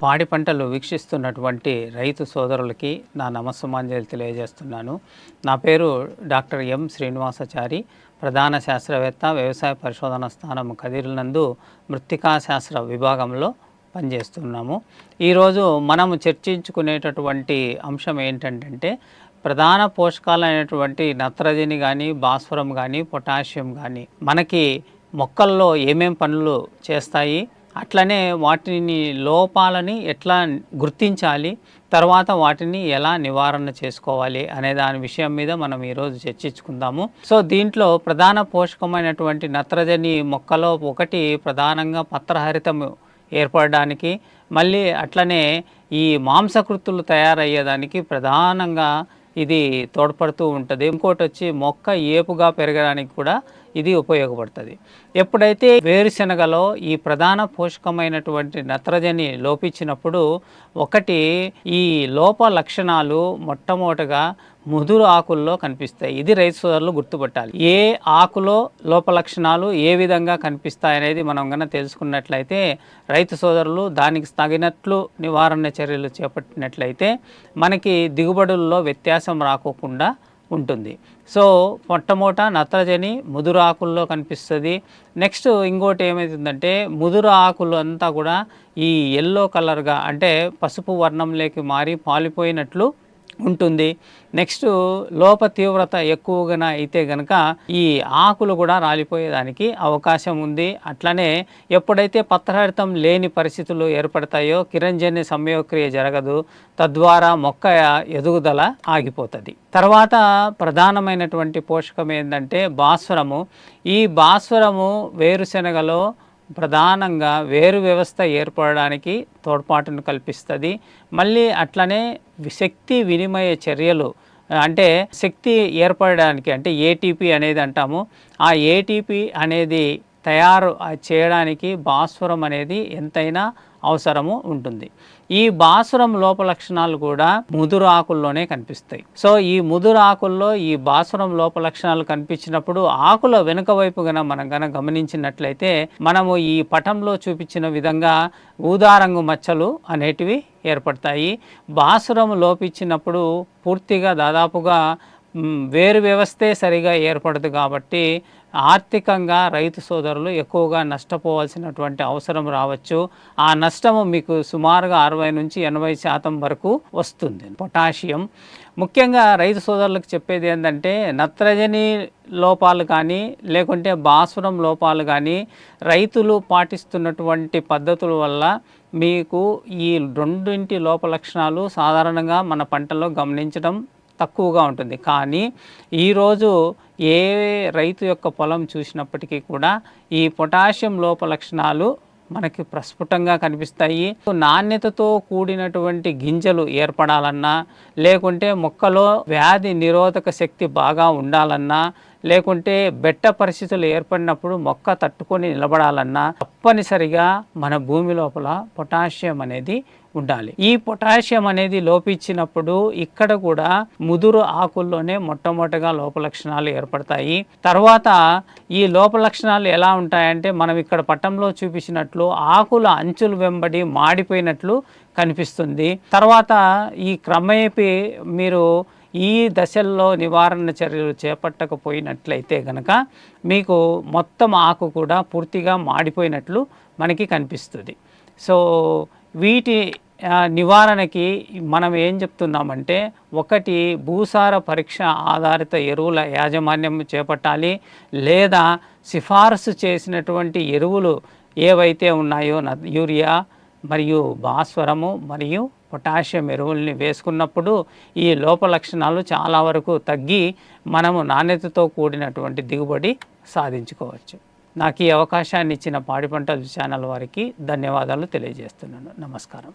పాడి పంటలు వీక్షిస్తున్నటువంటి రైతు సోదరులకి నా నమస్సుమాంజలి తెలియజేస్తున్నాను. నా పేరు డాక్టర్ ఎం శ్రీనివాసాచారి, ప్రధాన శాస్త్రవేత్త, వ్యవసాయ పరిశోధన స్థానం కదిరినందు మృత్తికా శాస్త్ర విభాగంలో పనిచేస్తున్నాము. ఈరోజు మనము చర్చించుకునేటటువంటి అంశం ఏంటంటే ప్రధాన పోషకాలైనటువంటి నత్రజని కానీ, భాస్వరం కానీ, పొటాషియం కానీ మనకి మొక్కల్లో ఏమేం పనులు చేస్తాయి, అట్లనే వాటిని లోపాలని ఎట్లా గుర్తించాలి, తర్వాత వాటిని ఎలా నివారణ చేసుకోవాలి అనే దాని విషయం మీద మనం ఈరోజు చర్చించుకుందాము. సో దీంట్లో ప్రధాన పోషకమైనటువంటి నత్రజని మొక్కలో ఒకటి ప్రధానంగా పత్రహరితం ఏర్పడడానికి, మళ్ళీ అట్లనే ఈ మాంసకృతులు తయారయ్యేదానికి ప్రధానంగా ఇది తోడ్పడుతూ ఉంటుంది. ఇంకోటి వచ్చి మొక్క ఏపుగా పెరగడానికి కూడా ఇది ఉపయోగపడుతుంది. ఎప్పుడైతే వేరుశెనగలో ఈ ప్రధాన పోషకమైనటువంటి నత్రజని లోపించినప్పుడు ఒకటి ఈ లోప లక్షణాలు మొట్టమొదటగా ముదురు ఆకుల్లో కనిపిస్తాయి. ఇది రైతు సోదరులు గుర్తుపట్టాలి. ఏ ఆకులో లోప లక్షణాలు ఏ విధంగా కనిపిస్తాయి అనేది మనం కనుక తెలుసుకున్నట్లయితే రైతు సోదరులు దానికి తగినట్లు నివారణ చర్యలు చేపట్టినట్లయితే మనకి దిగుబడుల్లో వ్యత్యాసం రాకోకుండా ఉంటుంది. సో మొట్టమొదట నత్రజని ముదురు ఆకుల్లో కనిపిస్తుంది. నెక్స్ట్ ఇంకోటి ఏమవుతుందంటే ముదురు ఆకులు అంతా కూడా ఈ ఎల్లో కలర్గా అంటే పసుపు వర్ణంలోకి మారి పాలిపోయినట్లు ఉంటుంది. నెక్స్ట్ లోప తీవ్రత ఎక్కువగా అయితే కనుక ఈ ఆకులు కూడా రాలిపోయేదానికి అవకాశం ఉంది. అట్లనే ఎప్పుడైతే పత్రహరితం లేని పరిస్థితులు ఏర్పడతాయో కిరణజన్య సంయోగక్రియ జరగదు, తద్వారా మొక్క ఎదుగుదల ఆగిపోతుంది. తర్వాత ప్రధానమైనటువంటి పోషకం ఏంటంటే భాస్వరము. ఈ భాస్వరము వేరుశెనగలో ప్రధానంగా వేరు వ్యవస్థ ఏర్పడడానికి తోడ్పాటును కల్పిస్తుంది. మళ్ళీ అట్లనే శక్తి వినిమయ చర్యలు అంటే శక్తి ఏర్పడడానికి అంటే ఏటీపీ అనేది అంటాము. ఆ ఏటీపీ అనేది తయారు చేయడానికి భాస్వరం అనేది ఎంతైనా అవసరము ఉంటుంది. ఈ భాస్వరం లోప లక్షణాలు కూడా ముదురు ఆకుల్లోనే కనిపిస్తాయి. సో ఈ ముదురు ఆకుల్లో ఈ భాస్వరం లోప లక్షణాలు కనిపించినప్పుడు ఆకుల వెనుక వైపు మనం గమనించినట్లయితే మనము ఈ పటంలో చూపించిన విధంగా ఊదారంగు మచ్చలు అనేటివి ఏర్పడతాయి. భాస్వరం లోపించినప్పుడు పూర్తిగా దాదాపుగా వేరు వ్యవస్థే సరిగా ఏర్పడదు కాబట్టి ఆర్థికంగా రైతు సోదరులు ఎక్కువగా నష్టపోవాల్సినటువంటి అవసరం రావచ్చు. ఆ నష్టము మీకు సుమారుగా 60 నుంచి 80% వరకు వస్తుంది. పొటాషియం ముఖ్యంగా రైతు సోదరులకు చెప్పేది ఏంటంటే నత్రజని లోపాలు కానీ లేకుంటే భాస్వరం లోపాలు కానీ రైతులు పాటిస్తున్నటువంటి పద్ధతుల వల్ల మీకు ఈ రెండింటి లోప లక్షణాలు సాధారణంగా మన పంటలో గమనించడం తక్కువగా ఉంటుంది. కానీ ఈరోజు ఏ రైతు యొక్క పొలం చూసినప్పటికీ కూడా ఈ పొటాషియం లోప లక్షణాలు మనకి ప్రస్ఫుటంగా కనిపిస్తాయి. నాణ్యతతో కూడినటువంటి గింజలు ఏర్పడాలన్నా, లేకుంటే మొక్కలో వ్యాధి నిరోధక శక్తి బాగా ఉండాలన్నా, లేకుంటే బెట్ట పరిస్థితులు ఏర్పడినప్పుడు మొక్క తట్టుకొని నిలబడాలన్నా తప్పనిసరిగా మన భూమి లోపల పొటాషియం అనేది ఉండాలి. ఈ పొటాషియం అనేది లోపించినప్పుడు ఇక్కడ కూడా ముదురు ఆకుల్లోనే మొట్టమొదటిగా లోప లక్షణాలు ఏర్పడతాయి. తర్వాత ఈ లోప లక్షణాలు ఎలా ఉంటాయంటే మనం ఇక్కడ పటంలో చూపించినట్లు ఆకుల అంచులు వెంబడి మాడిపోయినట్లు కనిపిస్తుంది. తర్వాత ఈ క్రమేపీ మీరు ఈ దశల్లో నివారణ చర్యలు చేపట్టకపోయినట్లయితే కనుక మీకు మొత్తం ఆకు కూడా పూర్తిగా మాడిపోయినట్లు మనకి కనిపిస్తుంది. సో వీటి నివారణకి మనం ఏం చెప్తున్నామంటే ఒకటి భూసార పరీక్ష ఆధారిత ఎరువుల యాజమాన్యం చేపట్టాలి, లేదా సిఫారసు చేసినటువంటి ఎరువులు ఏవైతే ఉన్నాయో యూరియా మరియు భాస్వరము మరియు పొటాషియం ఎరువుల్ని వేసుకున్నప్పుడు ఈ లోప లక్షణాలు చాలా వరకు తగ్గి మనము నాణ్యతతో కూడినటువంటి దిగుబడి సాధించుకోవచ్చు. నాకు ఈ అవకాశాన్ని ఇచ్చిన పాడి పంటల ఛానల్ వారికి ధన్యవాదాలు తెలియజేస్తున్నాను. నమస్కారం.